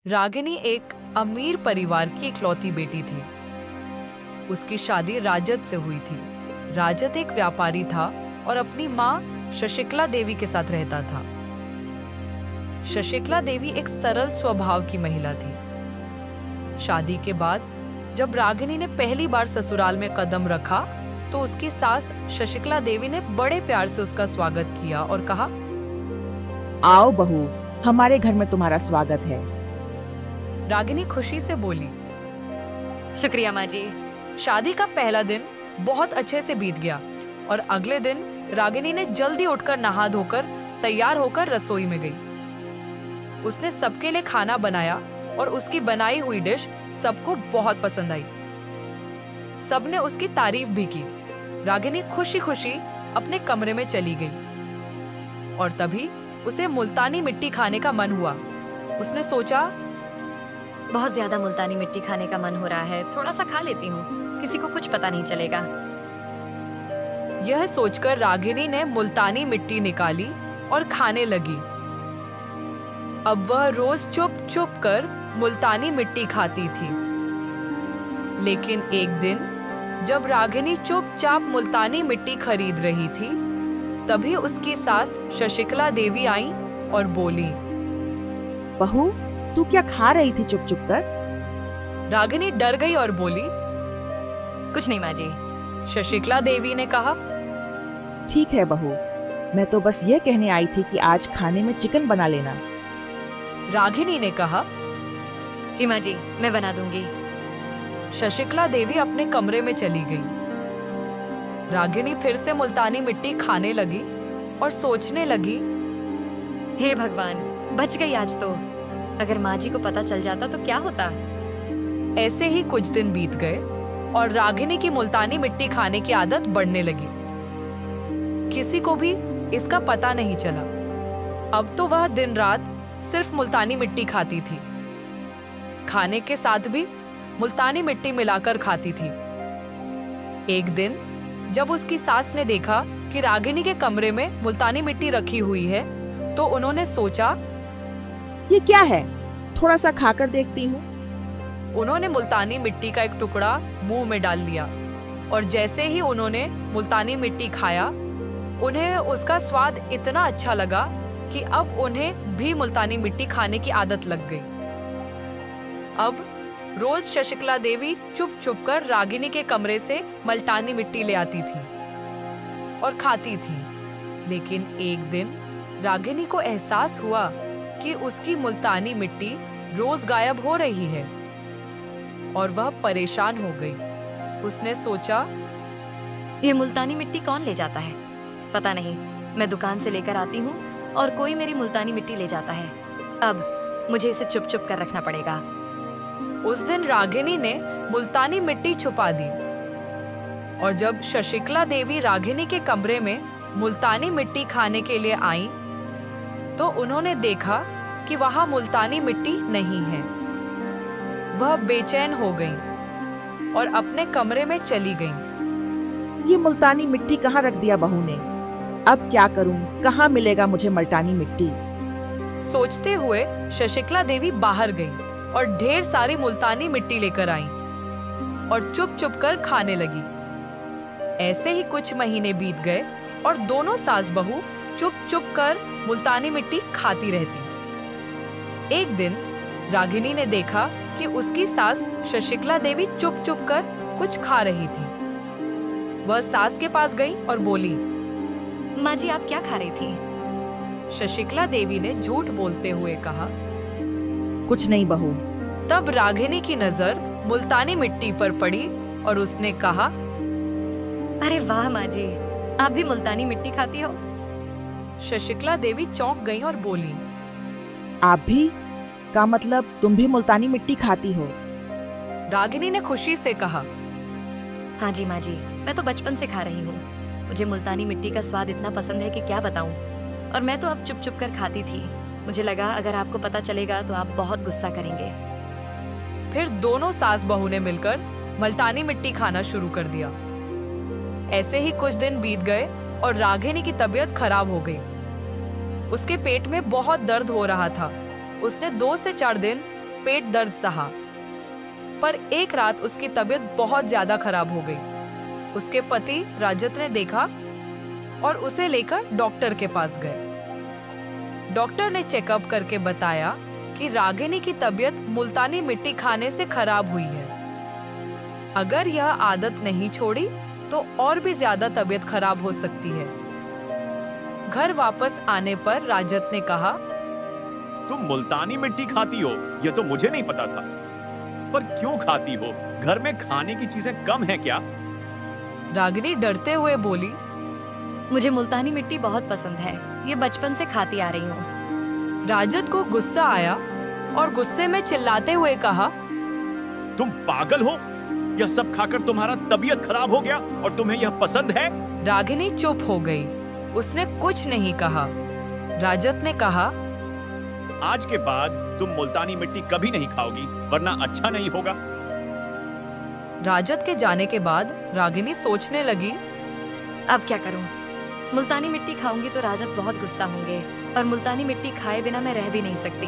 रागिनी एक अमीर परिवार की इकलौती बेटी थी। उसकी शादी राजत से हुई थी। राजत एक व्यापारी था और अपनी माँ शशिकला देवी के साथ रहता था। शशिकला देवी एक सरल स्वभाव की महिला थी। शादी के बाद जब रागिनी ने पहली बार ससुराल में कदम रखा तो उसकी सास शशिकला देवी ने बड़े प्यार से उसका स्वागत किया और कहा, आओ बहू, हमारे घर में तुम्हारा स्वागत है। रागिनी खुशी से बोली, शुक्रिया माँ जी। शादी का पहला दिन बहुत अच्छे से बीत गया और अगले दिन रागिनी ने जल्दी उठकर नहा धोकर तैयार होकर रसोई में गई। उसने सबके लिए खाना बनाया और उसकी बनाई हुई डिश सबको बहुत पसंद आई। सबने उसकी तारीफ भी की। रागिनी खुशी खुशी अपने कमरे में चली गई और तभी उसे मुल्तानी मिट्टी खाने का मन हुआ। उसने सोचा, बहुत ज्यादा मुल्तानी मिट्टी खाने का मन हो रहा है, थोड़ा सा खा लेती हूँ, किसी को कुछ पता नहीं चलेगा। यह सोचकर रागिनी ने मुल्तानी मिट्टी निकाली और खाने लगी। अब वह रोज चुप चुप कर मुल्तानी मिट्टी खाती थी। लेकिन एक दिन जब रागिनी चुपचाप मुल्तानी मिट्टी खरीद रही थी, तभी उसकी सास शशिकला देवी आई और बोली, बहू, तू क्या खा रही थी चुप चुप कर? रागिनी डर गई और बोली, कुछ नहीं माँ जी। शशिकला देवी ने कहा, ठीक है बहू, मैं तो बस ये कहने आई थी कि आज खाने में चिकन बना लेना। रागिनी ने कहा, जी माँ जी, मैं बना दूंगी। शशिकला देवी अपने कमरे में चली गई। रागिनी फिर से मुल्तानी मिट्टी खाने लगी और सोचने लगी, हे भगवान, बच गई आज तो। अगर माँ जी को पता चल जाता तो क्या होता। ऐसे ही कुछ दिन बीत गए और रागिनी की मुल्तानी मिट्टी खाने की आदत बढ़ने लगी। किसी को भी इसका पता नहीं चला। अब तो वह दिन रात सिर्फ मुल्तानी मिट्टी खाती थी। खाने के साथ भी मुल्तानी मिट्टी मिलाकर खाती थी। एक दिन जब उसकी सास ने देखा कि रागिनी के कमरे में मुल्तानी मिट्टी रखी हुई है, तो उन्होंने सोचा, ये क्या है? थोड़ा सा खाकर देखती हूँ। उन्होंने मुल्तानी मिट्टी का एक टुकड़ा मुंह में डाल लिया और जैसे ही उन्होंने मुल्तानी मिट्टी खाया, उन्हें उसका स्वाद इतना अच्छा लगा कि अब उन्हें भी मुल्तानी मिट्टी खाने की आदत लग गई। अब रोज शशिकला देवी चुप चुप कर रागिनी के कमरे से मुल्तानी मिट्टी ले आती थी और खाती थी। लेकिन एक दिन रागिनी को एहसास हुआ कि उसकी मुल्तानी मिट्टी रोज गायब हो रही है और वह परेशान हो गई। उसने सोचा, ये मुल्तानी मिट्टी कौन ले जाता है? पता नहीं, मैं दुकान से लेकर आती हूँ और कोई मेरी मुल्तानी मिट्टी ले जाता है। अब मुझे इसे चुप चुप कर रखना पड़ेगा। उस दिन रागिनी ने मुल्तानी मिट्टी छुपा दी और जब शशिकला देवी रागिनी के कमरे में मुल्तानी मिट्टी खाने के लिए आई, तो उन्होंने देखा कि वहां मुल्तानी मिट्टी नहीं है। वह बेचैन हो गईं और अपने कमरे में चली गईं। ये मुल्तानी मिट्टी कहाँ रख दिया बहू ने? अब क्या करूं? कहाँ मिलेगा मुझे मुल्तानी मिट्टी? सोचते हुए शशिकला देवी बाहर गई और ढेर सारी मुल्तानी मिट्टी लेकर आई और चुप चुप कर खाने लगी। ऐसे ही कुछ महीने बीत गए और दोनों सास बहू चुप चुप कर मुल्तानी मिट्टी खाती रहती। एक दिन रागिनी ने देखा कि उसकी सास शशिकला देवी चुप चुप कर कुछ खा रही थी। वह सास के पास गई और बोली, माँ जी, आप क्या खा रही थी? शशिकला देवी ने झूठ बोलते हुए कहा, कुछ नहीं बहू। तब रागिनी की नजर मुल्तानी मिट्टी पर पड़ी और उसने कहा, अरे वाह माँ जी, आप भी मुल्तानी मिट्टी खाती हो? शशिकला देवी चौंक गई और बोली, आप भी? का मतलब तुम भी मुल्तानी मिट्टी खाती हो? रागिनी ने खुशी से कहा, हाँ जी माँ जी, मैं तो बचपन से खा रही हूँ। मुझे मुल्तानी मिट्टी का स्वाद इतना पसंद है कि क्या बताऊँ। और मैं तो अब चुप चुप कर खाती थी। मुझे लगा अगर आपको पता चलेगा तो आप बहुत गुस्सा करेंगे। फिर दोनों सास बहू ने मिलकर मुल्तानी मिट्टी खाना शुरू कर दिया। ऐसे ही कुछ दिन बीत गए और रागिनी की तबीयत खराब हो गई। उसके पेट में बहुत दर्द हो रहा था। उसने 2 से 4 दिन पेट दर्द सहा। पर एक रात उसकी तबीयत बहुत ज्यादा खराब हो गई। उसके पति राजत ने देखा और उसे लेकर डॉक्टर के पास गए। डॉक्टर ने चेकअप करके बताया कि रागिनी की तबीयत मुल्तानी मिट्टी खाने से खराब हुई है। अगर यह आदत नहीं छोड़ी तो और भी ज्यादा तबीयत खराब हो सकती है। घर वापस आने पर राजत ने कहा, तुम मुल्तानी मिट्टी खाती हो, यह तो मुझे नहीं पता था। पर क्यों खाती हो? घर में खाने की चीजें कम है क्या? रागिनी डरते हुए बोली, मुझे मुल्तानी मिट्टी बहुत पसंद है, ये बचपन से खाती आ रही हूँ। राजत को गुस्सा आया और गुस्से में चिल्लाते हुए कहा, तुम पागल हो? यह सब खाकर तुम्हारा तबीयत खराब हो गया और तुम्हें यह पसंद है? रागिनी चुप हो गई। उसने कुछ नहीं कहा। राजत ने कहा, आज के बाद तुम मुल्तानी मिट्टी कभी नहीं खाओगी, वरना अच्छा नहीं होगा। राजत के जाने के बाद रागिनी सोचने लगी, अब क्या करूं? मुल्तानी मिट्टी खाऊंगी तो राजत बहुत गुस्सा होंगे और मुल्तानी मिट्टी खाए बिना मैं रह भी नहीं सकती।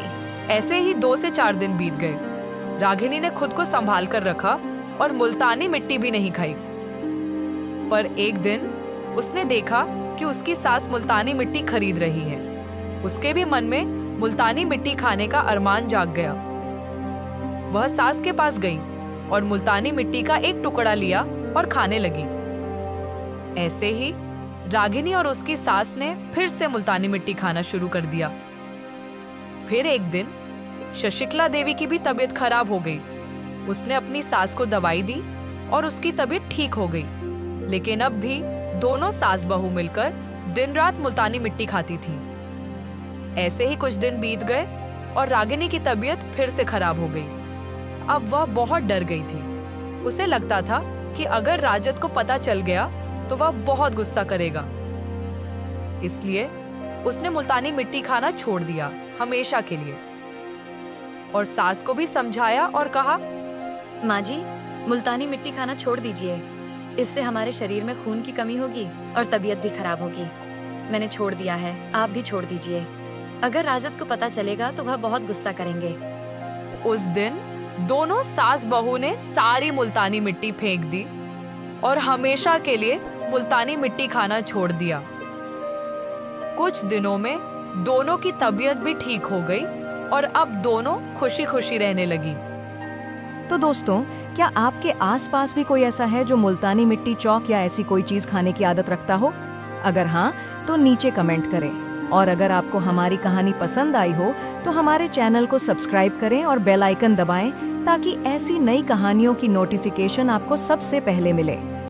ऐसे ही 2 से 4 दिन बीत गए। रागिनी ने खुद को संभाल कर रखा और मुल्तानी मिट्टी भी नहीं खाई। पर एक दिन उसने देखा कि उसकी सास मुल्तानी मिट्टी खरीद रही है। उसके भी मन में मुल्तानी मिट्टी खाने का अरमान जाग गया। वह सास के पास गई और मुल्तानी मिट्टी का एक टुकड़ा लिया और खाने लगी। ऐसे ही रागिनी और उसकी सास ने फिर से मुल्तानी मिट्टी खाना शुरू कर दिया। फिर एक दिन शशिकला देवी की भी तबीयत खराब हो गई। उसने अपनी सास को दवाई दी और उसकी तबीयत ठीक हो गई। लेकिन अब भी दोनों सास बहू मिलकर दिन रात मुल्तानी मिट्टी खाती थी। ऐसे ही कुछ दिन बीत गए और रागिनी की तबीयत फिर से खराब हो गई। अब वह बहुत डर गई थी। उसे लगता था कि अगर राजत को पता चल गया तो वह बहुत गुस्सा करेगा। इसलिए उसने मुल्तानी मिट्टी खाना छोड़ दिया हमेशा के लिए। और सास को भी समझाया और कहा, माँ जी, मुल्तानी मिट्टी खाना छोड़ दीजिए, इससे हमारे शरीर में खून की कमी होगी और तबीयत भी खराब होगी। मैंने छोड़ दिया है, आप भी छोड़ दीजिए। अगर राजत को पता चलेगा तो वह बहुत गुस्सा करेंगे। उस दिन दोनों सास बहू ने सारी मुल्तानी मिट्टी फेंक दी और हमेशा के लिए मुल्तानी मिट्टी खाना छोड़ दिया। कुछ दिनों में दोनों की तबीयत भी ठीक हो गई और अब दोनों खुशी खुशी रहने लगी। तो दोस्तों, क्या आपके आसपास भी कोई ऐसा है जो मुल्तानी मिट्टी चौक या ऐसी कोई चीज खाने की आदत रखता हो? अगर हाँ, तो नीचे कमेंट करें। और अगर आपको हमारी कहानी पसंद आई हो तो हमारे चैनल को सब्सक्राइब करें और बेल आइकन दबाएं ताकि ऐसी नई कहानियों की नोटिफिकेशन आपको सबसे पहले मिले।